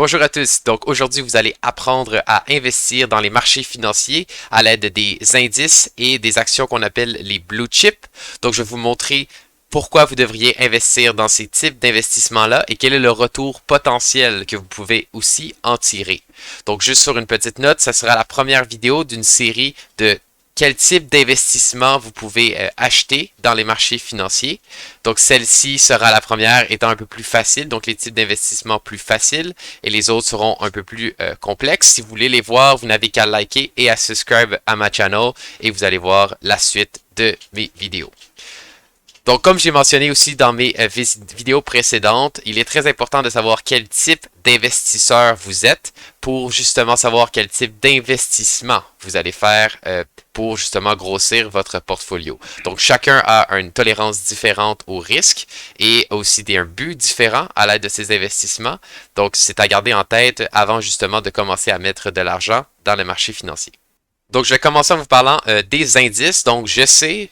Bonjour à tous. Donc aujourd'hui, vous allez apprendre à investir dans les marchés financiers à l'aide des indices et des actions qu'on appelle les blue chips. Donc je vais vous montrer pourquoi vous devriez investir dans ces types d'investissements-là et quel est le retour potentiel que vous pouvez aussi en tirer. Donc juste sur une petite note, ça sera la première vidéo d'une série de quel type d'investissement vous pouvez acheter dans les marchés financiers. Donc, celle-ci sera la première étant un peu plus facile, donc les types d'investissement plus faciles, et les autres seront un peu plus complexes. Si vous voulez les voir, vous n'avez qu'à liker et à subscribe à ma channel, et vous allez voir la suite de mes vidéos. Donc, comme j'ai mentionné aussi dans mes vidéos précédentes, il est très important de savoir quel type d'investisseur vous êtes pour justement savoir quel type d'investissement vous allez faire pour justement grossir votre portfolio. Donc, chacun a une tolérance différente au risque et aussi un but différent à l'aide de ces investissements. Donc, c'est à garder en tête avant justement de commencer à mettre de l'argent dans le marché financier. Donc, je vais commencer en vous parlant des indices. Donc, je sais,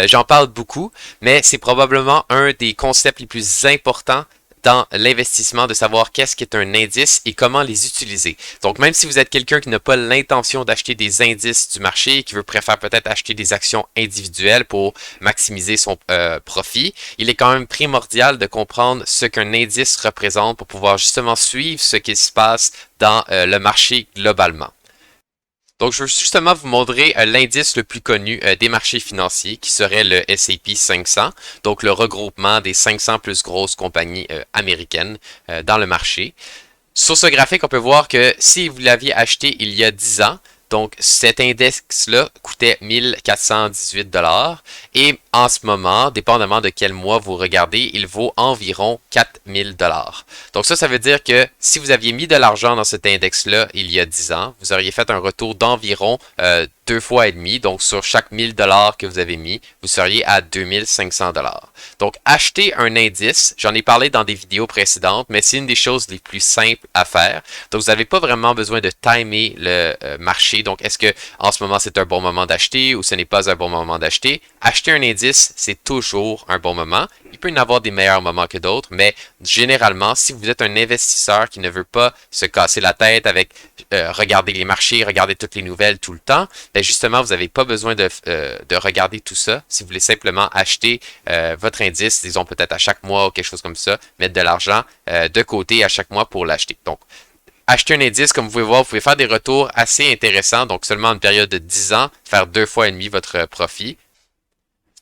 j'en parle beaucoup, mais c'est probablement un des concepts les plus importants dans l'investissement de savoir qu'est-ce qu'est un indice et comment les utiliser. Donc, même si vous êtes quelqu'un qui n'a pas l'intention d'acheter des indices du marché et qui préfère peut-être acheter des actions individuelles pour maximiser son profit, il est quand même primordial de comprendre ce qu'un indice représente pour pouvoir justement suivre ce qui se passe dans le marché globalement. Donc, je veux justement vous montrer l'indice le plus connu des marchés financiers, qui serait le S&P 500, donc le regroupement des 500 plus grosses compagnies américaines dans le marché. Sur ce graphique, on peut voir que si vous l'aviez acheté il y a 10 ans, donc cet index-là coûtait 1418 $ et en ce moment, dépendamment de quel mois vous regardez, il vaut environ 4000 $. Donc ça veut dire que si vous aviez mis de l'argent dans cet index-là il y a 10 ans, vous auriez fait un retour d'environ 2 fois et demi. Donc sur chaque 1000 $ que vous avez mis, vous seriez à 2500 $. Donc acheter un indice, j'en ai parlé dans des vidéos précédentes, mais c'est une des choses les plus simples à faire. Donc vous n'avez pas vraiment besoin de timer le marché. Donc est-ce que en ce moment c'est un bon moment d'acheter ou ce n'est pas un bon moment d'acheter? Acheter un indice, c'est toujours un bon moment. Il peut y en avoir des meilleurs moments que d'autres, mais généralement, si vous êtes un investisseur qui ne veut pas se casser la tête avec regarder les marchés, regarder toutes les nouvelles tout le temps, ben justement, vous n'avez pas besoin de regarder tout ça. Si vous voulez simplement acheter votre indice, disons peut-être à chaque mois ou quelque chose comme ça, mettre de l'argent de côté à chaque mois pour l'acheter. Donc, acheter un indice, comme vous pouvez voir, vous pouvez faire des retours assez intéressants. Donc, seulement en une période de 10 ans, faire 2 fois et demi votre profit.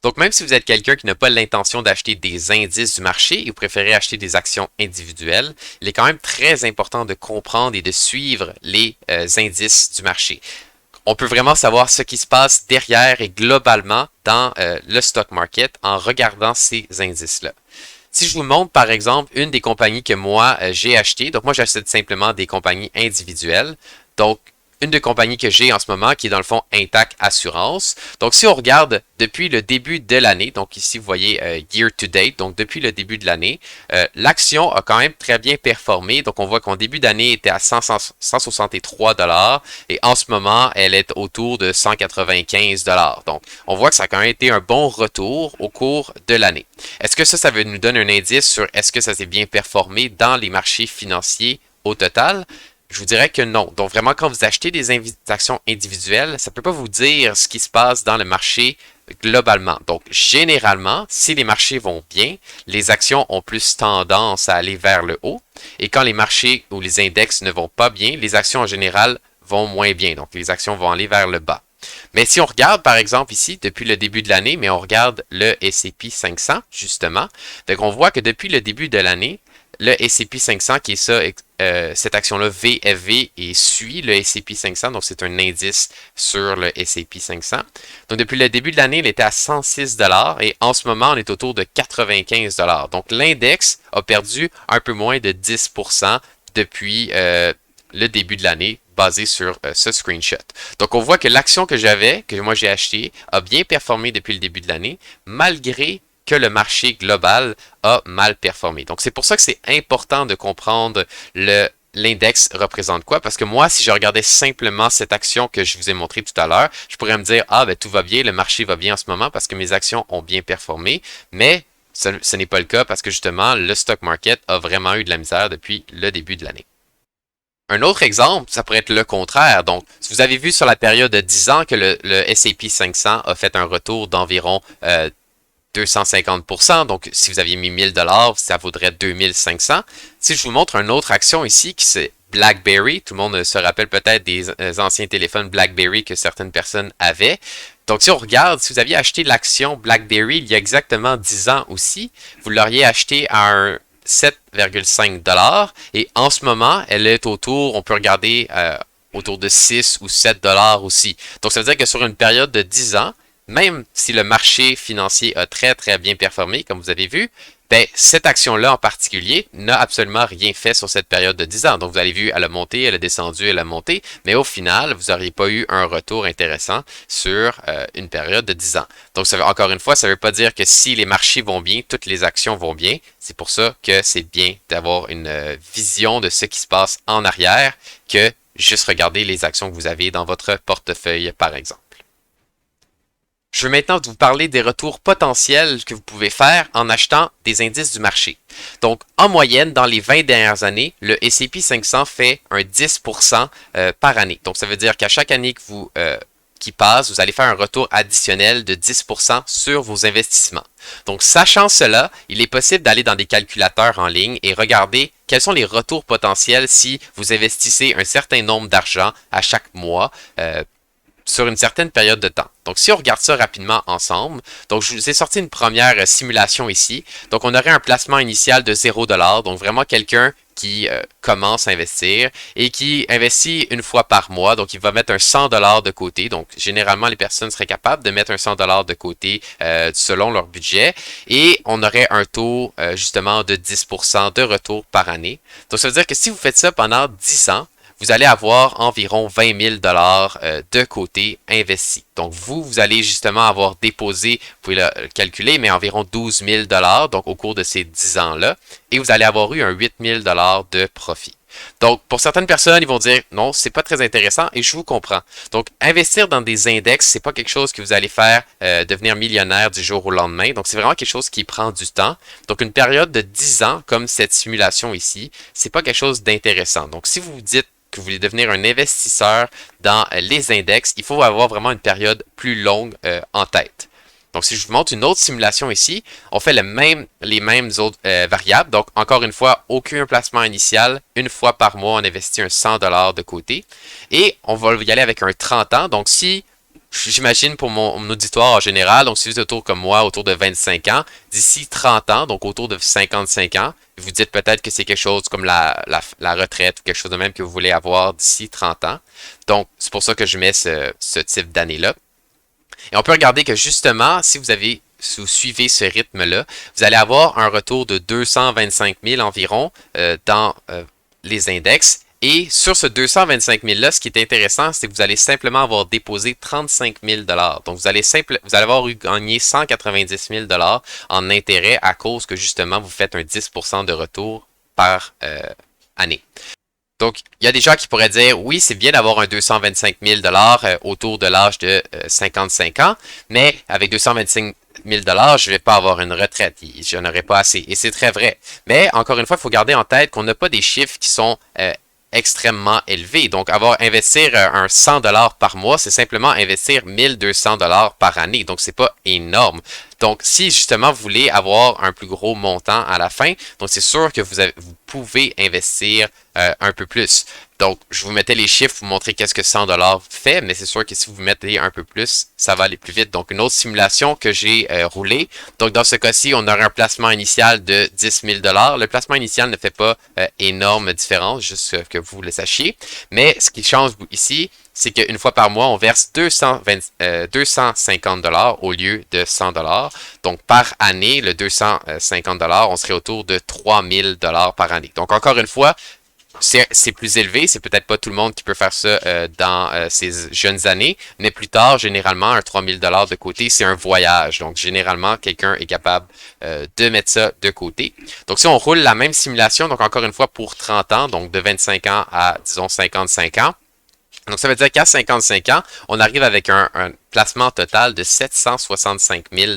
Donc, même si vous êtes quelqu'un qui n'a pas l'intention d'acheter des indices du marché et vous préférez acheter des actions individuelles, il est quand même très important de comprendre et de suivre les indices du marché. On peut vraiment savoir ce qui se passe derrière et globalement dans le stock market en regardant ces indices-là. Si je vous montre par exemple une des compagnies que moi j'ai achetées, donc moi j'achète simplement des compagnies individuelles, donc une des compagnies que j'ai en ce moment qui est dans le fond Intact Assurance. Donc si on regarde depuis le début de l'année, donc ici vous voyez year to date, donc depuis le début de l'année, l'action a quand même très bien performé. Donc on voit qu'en début d'année était à 163 $ et en ce moment elle est autour de 195 $. Donc on voit que ça a quand même été un bon retour au cours de l'année. Est-ce que ça veut nous donner un indice sur est-ce que ça s'est bien performé dans les marchés financiers au total? Je vous dirais que non. Donc vraiment, quand vous achetez des actions individuelles, ça ne peut pas vous dire ce qui se passe dans le marché globalement. Donc généralement, si les marchés vont bien, les actions ont plus tendance à aller vers le haut. Et quand les marchés ou les index ne vont pas bien, les actions en général vont moins bien. Donc les actions vont aller vers le bas. Mais si on regarde, par exemple, ici, depuis le début de l'année, mais on regarde le S&P 500, justement, donc on voit que depuis le début de l'année, le S&P 500, qui est ça, cette action-là, VFV, et suit le S&P 500, donc c'est un indice sur le S&P 500. Donc depuis le début de l'année, il était à 106 $ et en ce moment, on est autour de 95 $. Donc l'index a perdu un peu moins de 10% depuis le début de l'année, basé sur ce screenshot. Donc on voit que l'action que moi j'ai achetée, a bien performé depuis le début de l'année, malgré que le marché global a mal performé. Donc c'est pour ça que c'est important de comprendre l'index représente quoi, parce que moi, si je regardais simplement cette action que je vous ai montrée tout à l'heure, je pourrais me dire, ah ben tout va bien, le marché va bien en ce moment parce que mes actions ont bien performé, mais ce n'est pas le cas parce que justement, le stock market a vraiment eu de la misère depuis le début de l'année. Un autre exemple, ça pourrait être le contraire. Donc, si vous avez vu sur la période de 10 ans que le S&P 500 a fait un retour d'environ 250%. Donc, si vous aviez mis 1000$, ça vaudrait 2500. Si je vous montre une autre action ici, qui c'est BlackBerry, tout le monde se rappelle peut-être des anciens téléphones BlackBerry que certaines personnes avaient. Donc, si on regarde, si vous aviez acheté l'action BlackBerry il y a exactement 10 ans aussi, vous l'auriez acheté à un 7,5$ et en ce moment, elle est autour, on peut regarder autour de 6 ou 7$ aussi. Donc, ça veut dire que sur une période de 10 ans, même si le marché financier a très très bien performé, comme vous avez vu, ben, cette action-là en particulier n'a absolument rien fait sur cette période de 10 ans. Donc, vous avez vu, elle a monté, elle a descendu, elle a monté, mais au final, vous n'auriez pas eu un retour intéressant sur une période de 10 ans. Donc, ça veut, encore une fois, ça ne veut pas dire que si les marchés vont bien, toutes les actions vont bien. C'est pour ça que c'est bien d'avoir une vision de ce qui se passe en arrière que juste regarder les actions que vous avez dans votre portefeuille, par exemple. Je veux maintenant vous parler des retours potentiels que vous pouvez faire en achetant des indices du marché. Donc, en moyenne, dans les 20 dernières années, le S&P 500 fait un 10% par année. Donc, ça veut dire qu'à chaque année qui passe, vous allez faire un retour additionnel de 10% sur vos investissements. Donc, sachant cela, il est possible d'aller dans des calculateurs en ligne et regarder quels sont les retours potentiels si vous investissez un certain nombre d'argent à chaque mois sur une certaine période de temps. Donc, si on regarde ça rapidement ensemble, donc je vous ai sorti une première simulation ici. Donc, on aurait un placement initial de 0$, donc vraiment quelqu'un qui commence à investir et qui investit une fois par mois. Donc, il va mettre un 100$ de côté. Donc, généralement, les personnes seraient capables de mettre un 100$ de côté selon leur budget. Et on aurait un taux justement de 10% de retour par année. Donc, ça veut dire que si vous faites ça pendant 10 ans, vous allez avoir environ 20 000 de côté investis. Donc, vous allez justement avoir déposé, vous pouvez le calculer, mais environ 12 000 donc au cours de ces 10 ans-là. Et vous allez avoir eu un 8 000 de profit. Donc, pour certaines personnes, ils vont dire non, c'est pas très intéressant et je vous comprends. Donc, investir dans des index, c'est pas quelque chose que vous allez faire devenir millionnaire du jour au lendemain. Donc, c'est vraiment quelque chose qui prend du temps. Donc, une période de 10 ans, comme cette simulation ici, c'est pas quelque chose d'intéressant. Donc, si vous vous dites que vous voulez devenir un investisseur dans les index, il faut avoir vraiment une période plus longue en tête. Donc, si je vous montre une autre simulation ici, on fait les mêmes autres variables. Donc, encore une fois, aucun placement initial. Une fois par mois, on investit un 100$ de côté. Et on va y aller avec un 30 ans. Donc, si j'imagine pour mon auditoire en général, donc si vous êtes autour comme moi, autour de 25 ans, d'ici 30 ans, donc autour de 55 ans, vous dites peut-être que c'est quelque chose comme la retraite ou quelque chose de même que vous voulez avoir d'ici 30 ans. Donc, c'est pour ça que je mets ce type d'année-là. Et on peut regarder que justement, si vous suivez ce rythme-là, vous allez avoir un retour de 225 000 environ dans les index. Et sur ce 225 000-là, ce qui est intéressant, c'est que vous allez simplement avoir déposé 35 000 $. Donc, vous allez avoir gagné 190 000 $ en intérêt à cause que justement, vous faites un 10% de retour par année. Donc, il y a des gens qui pourraient dire, oui, c'est bien d'avoir un 225 000 $ autour de l'âge de 55 ans, mais avec 225 000 $, je ne vais pas avoir une retraite. Je n'en aurai pas assez. Et c'est très vrai. Mais, encore une fois, il faut garder en tête qu'on n'a pas des chiffres qui sont extrêmement élevés. Donc, investir un 100$ par mois, c'est simplement investir 1200$ par année. Donc, c'est pas énorme. Donc, si justement vous voulez avoir un plus gros montant à la fin, donc c'est sûr que vous pouvez investir un peu plus. Donc, je vous mettais les chiffres, vous montrer qu'est-ce que 100$ fait, mais c'est sûr que si vous mettez un peu plus, ça va aller plus vite. Donc, une autre simulation que j'ai roulée. Donc, dans ce cas-ci, on aura un placement initial de 10 000 $. Le placement initial ne fait pas énorme différence, juste que vous le sachiez. Mais ce qui change ici, c'est qu'une fois par mois, on verse 250$ au lieu de 100$. Donc, par année, le 250$, on serait autour de 3000$ par année. Donc, encore une fois, c'est plus élevé. C'est peut-être pas tout le monde qui peut faire ça dans ses jeunes années, mais plus tard, généralement, un 3000$ de côté, c'est un voyage. Donc, généralement, quelqu'un est capable de mettre ça de côté. Donc, si on roule la même simulation, donc encore une fois pour 30 ans, donc de 25 ans à, disons, 55 ans, Donc, ça veut dire qu'à 55 ans, on arrive avec un placement total de 765 000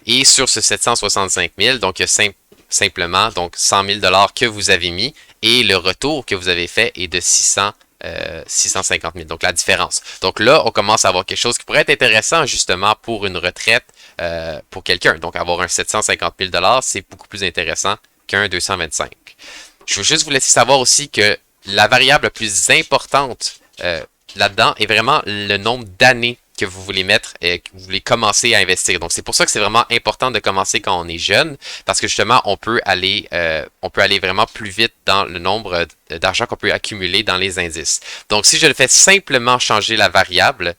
et sur ce 765 000, donc il y a simplement donc 100 000 que vous avez mis et le retour que vous avez fait est de 650 000. Donc, la différence. Donc là, on commence à avoir quelque chose qui pourrait être intéressant justement pour une retraite pour quelqu'un. Donc, avoir un 750 000 c'est beaucoup plus intéressant qu'un 225. Je veux juste vous laisser savoir aussi que la variable la plus importante là-dedans est vraiment le nombre d'années que vous voulez mettre et que vous voulez commencer à investir. Donc, c'est pour ça que c'est vraiment important de commencer quand on est jeune, parce que justement, on peut aller vraiment plus vite dans le nombre d'argent qu'on peut accumuler dans les indices. Donc, si je le fais simplement changer la variable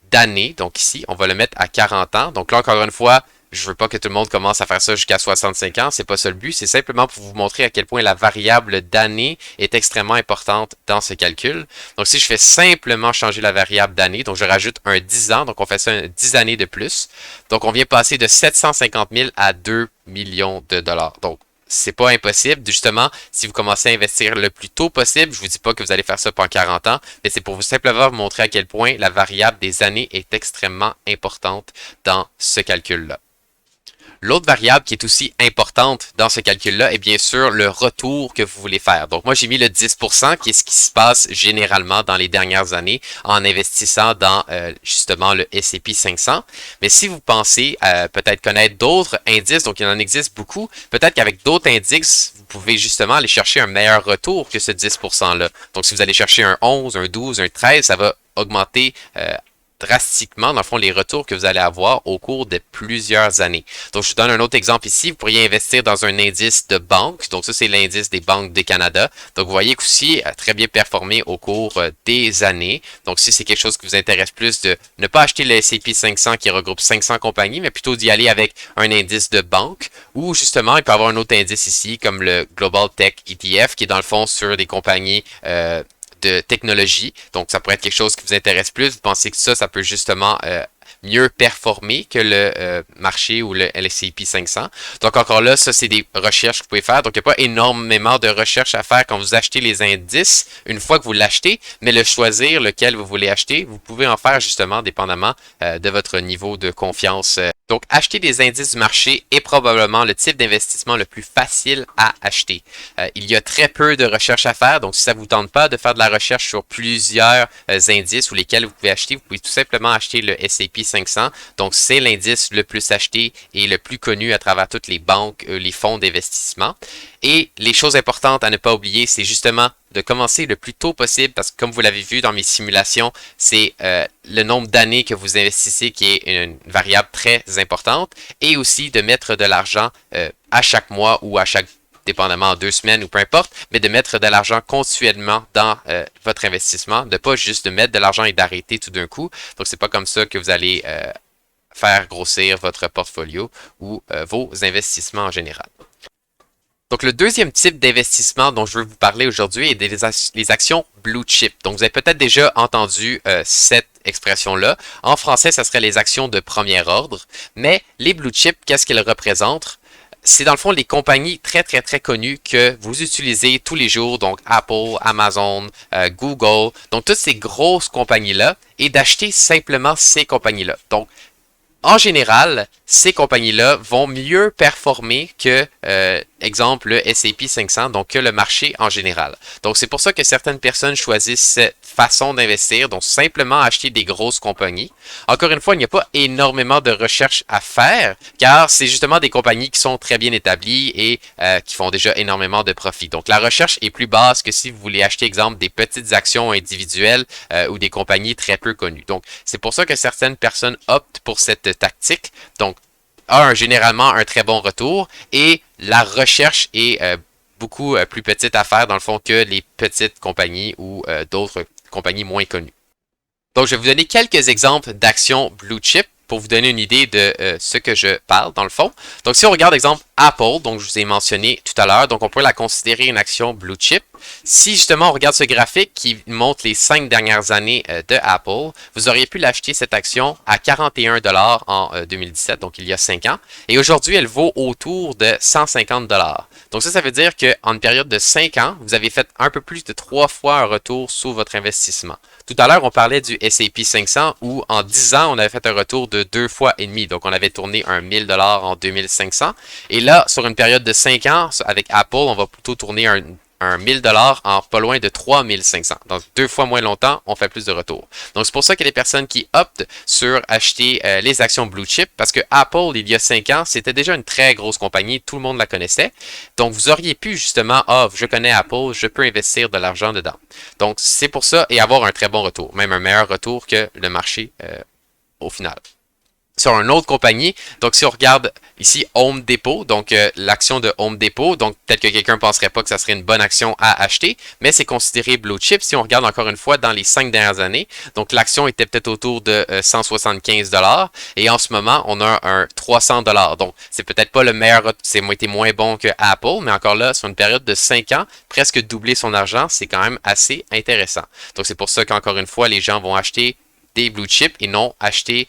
d'année, donc ici, on va le mettre à 40 ans. Donc là, encore une fois, je veux pas que tout le monde commence à faire ça jusqu'à 65 ans, c'est pas ça le but, c'est simplement pour vous montrer à quel point la variable d'année est extrêmement importante dans ce calcul. Donc si je fais simplement changer la variable d'année, donc je rajoute un 10 ans, donc on fait ça 10 années de plus. Donc on vient passer de 750 000 à 2 millions de dollars. Donc c'est pas impossible. Justement, si vous commencez à investir le plus tôt possible, je vous dis pas que vous allez faire ça pendant 40 ans, mais c'est pour vous simplement vous montrer à quel point la variable des années est extrêmement importante dans ce calcul-là. L'autre variable qui est aussi importante dans ce calcul-là est bien sûr le retour que vous voulez faire. Donc moi j'ai mis le 10% qui est ce qui se passe généralement dans les dernières années en investissant dans justement le S&P 500. Mais si vous pensez peut-être connaître d'autres indices, donc il en existe beaucoup, peut-être qu'avec d'autres indices, vous pouvez justement aller chercher un meilleur retour que ce 10%-là. Donc si vous allez chercher un 11, un 12, un 13, ça va augmenter drastiquement, dans le fond, les retours que vous allez avoir au cours de plusieurs années. Donc, je vous donne un autre exemple ici. Vous pourriez investir dans un indice de banque. Donc, ça, c'est l'indice des banques du Canada. Donc, vous voyez qu'aussi, très bien performé au cours des années. Donc, si c'est quelque chose qui vous intéresse plus de ne pas acheter le S&P 500 qui regroupe 500 compagnies, mais plutôt d'y aller avec un indice de banque ou justement, il peut y avoir un autre indice ici comme le Global Tech ETF qui est dans le fond sur des compagnies de technologie. Donc, ça pourrait être quelque chose qui vous intéresse plus. Vous pensez que ça peut justement mieux performer que le marché ou le S&P 500. Donc, encore là, ça, c'est des recherches que vous pouvez faire. Donc, il n'y a pas énormément de recherches à faire quand vous achetez les indices une fois que vous l'achetez, mais le choisir lequel vous voulez acheter, vous pouvez en faire justement dépendamment de votre niveau de confiance. Donc, acheter des indices du marché est probablement le type d'investissement le plus facile à acheter. Il y a très peu de recherches à faire, donc si ça ne vous tente pas de faire de la recherche sur plusieurs indices ou lesquels vous pouvez acheter, vous pouvez tout simplement acheter le S&P 500. Donc, c'est l'indice le plus acheté et le plus connu à travers toutes les banques, les fonds d'investissement. Et les choses importantes à ne pas oublier, c'est justement de commencer le plus tôt possible parce que comme vous l'avez vu dans mes simulations, c'est le nombre d'années que vous investissez qui est une variable très importante et aussi de mettre de l'argent à chaque mois ou à chaque dépendamment en 2 semaines ou peu importe, mais de mettre de l'argent continuellement dans votre investissement, de pas juste de mettre de l'argent et d'arrêter tout d'un coup. Donc c'est pas comme ça que vous allez faire grossir votre portfolio ou vos investissements en général. Donc, le deuxième type d'investissement dont je veux vous parler aujourd'hui est les actions blue chip. Donc, vous avez peut-être déjà entendu cette expression-là. En français, ça serait les actions de premier ordre. Mais les blue chips, qu'est-ce qu'elles représentent? C'est dans le fond les compagnies très connues que vous utilisez tous les jours, donc Apple, Amazon, Google, donc toutes ces grosses compagnies-là, et d'acheter simplement ces compagnies-là. Donc, en général, ces compagnies-là vont mieux performer que, exemple, le S&P 500, donc que le marché en général. Donc, c'est pour ça que certaines personnes choisissent cette façon d'investir, donc simplement acheter des grosses compagnies. Encore une fois, il n'y a pas énormément de recherche à faire, car c'est justement des compagnies qui sont très bien établies et qui font déjà énormément de profit. Donc, la recherche est plus basse que si vous voulez acheter, exemple, des petites actions individuelles ou des compagnies très peu connues. Donc, c'est pour ça que certaines personnes optent pour cette tactique. Donc, généralement un très bon retour et la recherche est beaucoup plus petite à faire dans le fond que les petites compagnies ou d'autres compagnies moins connues. Donc, je vais vous donner quelques exemples d'actions blue chip pour vous donner une idée de ce que je parle dans le fond. Donc, si on regarde, exemple, Apple, donc je vous ai mentionné tout à l'heure, donc on peut la considérer une action blue chip. Si justement on regarde ce graphique qui montre les 5 dernières années de Apple, vous auriez pu l'acheter cette action à 41 $ en 2017, donc il y a 5 ans, et aujourd'hui elle vaut autour de 150 $. Donc ça veut dire qu'en une période de 5 ans, vous avez fait un peu plus de 3 fois un retour sur votre investissement. Tout à l'heure, on parlait du S&P 500 où en 10 ans, on avait fait un retour de 2 fois et demi. Donc, on avait tourné un 1000 $ en 2500. Et là, sur une période de 5 ans, avec Apple, on va plutôt tourner un 1000 $ en pas loin de 3500. Donc, 2 fois moins longtemps, on fait plus de retours. Donc, c'est pour ça qu'il y a des personnes qui optent sur acheter les actions blue chip parce que Apple, il y a 5 ans, c'était déjà une très grosse compagnie. Tout le monde la connaissait. Donc, vous auriez pu justement, je connais Apple, je peux investir de l'argent dedans. Donc, c'est pour ça et avoir un très bon retour, même un meilleur retour que le marché au final. Sur une autre compagnie, donc si on regarde ici Home Depot, donc l'action de Home Depot, donc peut-être que quelqu'un ne penserait pas que ça serait une bonne action à acheter, mais c'est considéré blue chip si on regarde encore une fois dans les 5 dernières années. Donc l'action était peut-être autour de 175 $ et en ce moment on a un 300 $. Donc c'est peut-être pas le meilleur, c'est été moins bon que Apple, mais encore là sur une période de 5 ans, presque doubler son argent, c'est quand même assez intéressant. Donc c'est pour ça qu'encore une fois les gens vont acheter des blue chips et non acheter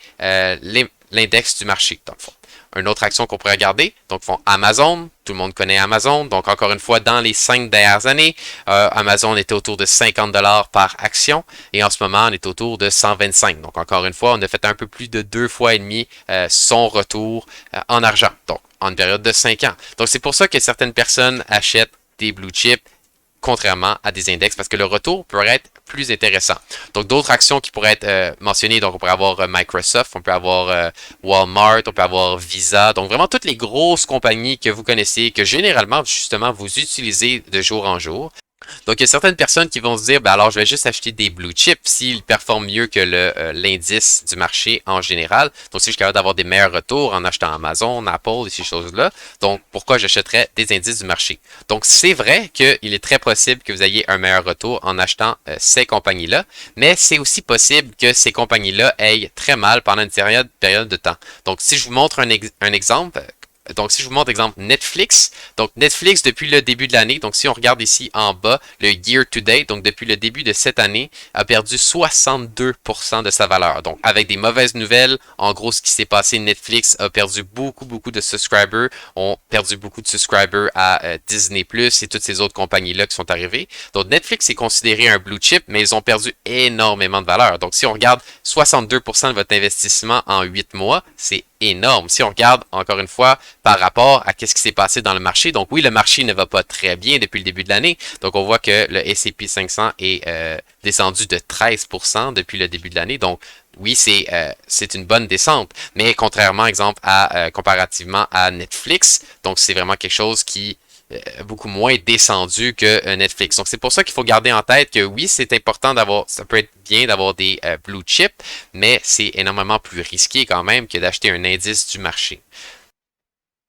l'index du marché, dans le fond. Une autre action qu'on pourrait regarder, donc font Amazon, tout le monde connaît Amazon, donc encore une fois, dans les 5 dernières années, Amazon était autour de 50 $ par action, et en ce moment, on est autour de 125. Donc encore une fois, on a fait un peu plus de 2 fois et demi son retour en argent, donc en une période de 5 ans. Donc c'est pour ça que certaines personnes achètent des blue chips, contrairement à des index, parce que le retour peut être plus intéressant. Donc, d'autres actions qui pourraient être mentionnées, donc on pourrait avoir Microsoft, on peut avoir Walmart, on peut avoir Visa, donc vraiment toutes les grosses compagnies que vous connaissez, que généralement, justement, vous utilisez de jour en jour. Donc, il y a certaines personnes qui vont se dire, ben alors, je vais juste acheter des blue chips s'ils performent mieux que l'indice du marché en général. Donc, si je suis capable d'avoir des meilleurs retours en achetant Amazon, Apple et ces choses-là, donc pourquoi j'achèterais des indices du marché? Donc, c'est vrai qu'il est très possible que vous ayez un meilleur retour en achetant ces compagnies-là, mais c'est aussi possible que ces compagnies-là aillent très mal pendant une période de temps. Donc, si je vous montre un exemple, donc, si je vous montre, exemple, Netflix. Donc, Netflix, depuis le début de l'année, donc si on regarde ici en bas, le year to date, donc depuis le début de cette année, a perdu 62% de sa valeur. Donc, avec des mauvaises nouvelles, en gros, ce qui s'est passé, Netflix a perdu beaucoup de subscribers, ont perdu beaucoup de subscribers à Disney+, et toutes ces autres compagnies-là qui sont arrivées. Donc, Netflix est considéré un blue chip, mais ils ont perdu énormément de valeur. Donc, si on regarde 62% de votre investissement en 8 mois, c'est énorme. Si on regarde, encore une fois, par rapport à ce qui s'est passé dans le marché. Donc oui, le marché ne va pas très bien depuis le début de l'année. Donc on voit que le S&P 500 est descendu de 13% depuis le début de l'année. Donc oui, c'est une bonne descente. Mais contrairement, exemple, comparativement à Netflix, donc c'est vraiment quelque chose qui beaucoup moins descendu que Netflix. Donc c'est pour ça qu'il faut garder en tête que oui, c'est important d'avoir, ça peut être bien d'avoir des blue chips, mais c'est énormément plus risqué quand même que d'acheter un indice du marché.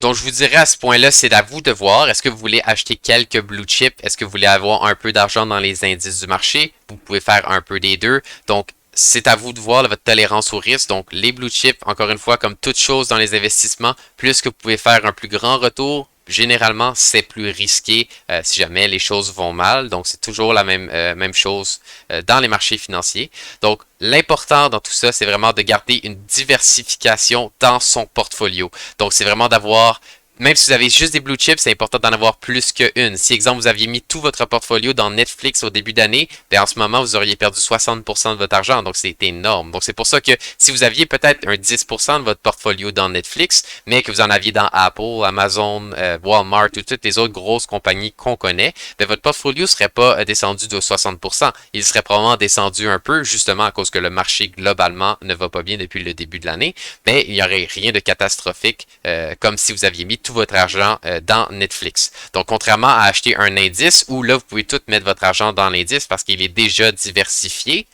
Donc, je vous dirais à ce point-là, c'est à vous de voir. Est-ce que vous voulez acheter quelques blue chips? Est-ce que vous voulez avoir un peu d'argent dans les indices du marché? Vous pouvez faire un peu des deux. Donc, c'est à vous de voir votre tolérance au risque. Donc, les blue chips, encore une fois, comme toute chose dans les investissements, plus que vous pouvez faire un plus grand retour, généralement, c'est plus risqué si jamais les choses vont mal. Donc, c'est toujours la même chose dans les marchés financiers. Donc, l'important dans tout ça, c'est vraiment de garder une diversification dans son portfolio. Donc, c'est vraiment d'avoir, même si vous avez juste des blue chips, c'est important d'en avoir plus qu'une. Si, exemple, vous aviez mis tout votre portfolio dans Netflix au début d'année, ben en ce moment, vous auriez perdu 60% de votre argent. Donc, c'est énorme. Donc, c'est pour ça que si vous aviez peut-être un 10% de votre portfolio dans Netflix, mais que vous en aviez dans Apple, Amazon, Walmart ou toutes les autres grosses compagnies qu'on connaît, ben votre portfolio ne serait pas descendu de 60%. Il serait probablement descendu un peu, justement à cause que le marché globalement ne va pas bien depuis le début de l'année. Mais il n'y aurait rien de catastrophique comme si vous aviez mis tout votre argent dans Netflix. Donc, contrairement à acheter un indice où là, vous pouvez tout mettre votre argent dans l'indice parce qu'il est déjà diversifié.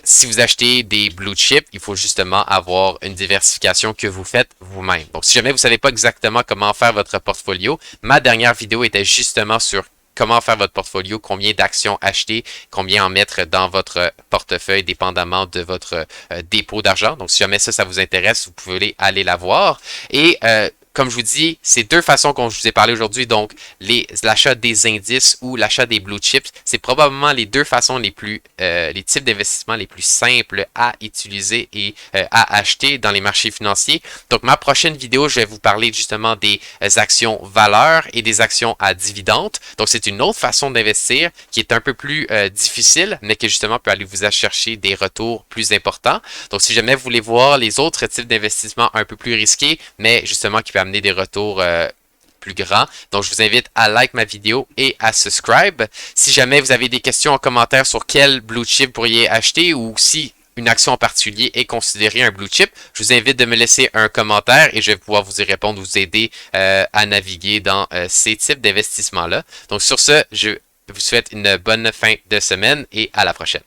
Si vous achetez des blue chips, il faut justement avoir une diversification que vous faites vous-même. Donc, si jamais vous ne savez pas exactement comment faire votre portfolio, ma dernière vidéo était justement sur comment faire votre portfolio, combien d'actions acheter, combien en mettre dans votre portefeuille, dépendamment de votre dépôt d'argent. Donc, si jamais ça vous intéresse, vous pouvez aller la voir. Et comme je vous dis, c'est deux façons qu'on je vous ai parlé aujourd'hui. Donc, l'achat des indices ou l'achat des blue chips, c'est probablement les deux façons les types d'investissements les plus simples à utiliser et à acheter dans les marchés financiers. Donc, ma prochaine vidéo, je vais vous parler justement des actions valeurs et des actions à dividendes. Donc, c'est une autre façon d'investir qui est un peu plus difficile, mais qui justement peut aller vous chercher des retours plus importants. Donc, si jamais vous voulez voir les autres types d'investissements un peu plus risqués, mais justement qui peuvent amener des retours plus grands. Donc, je vous invite à like ma vidéo et à subscribe. Si jamais vous avez des questions en commentaire sur quel blue chip vous pourriez acheter ou si une action en particulier est considérée un blue chip, je vous invite de me laisser un commentaire et je vais pouvoir vous y répondre, vous aider à naviguer dans ces types d'investissements-là. Donc, sur ce, je vous souhaite une bonne fin de semaine et à la prochaine.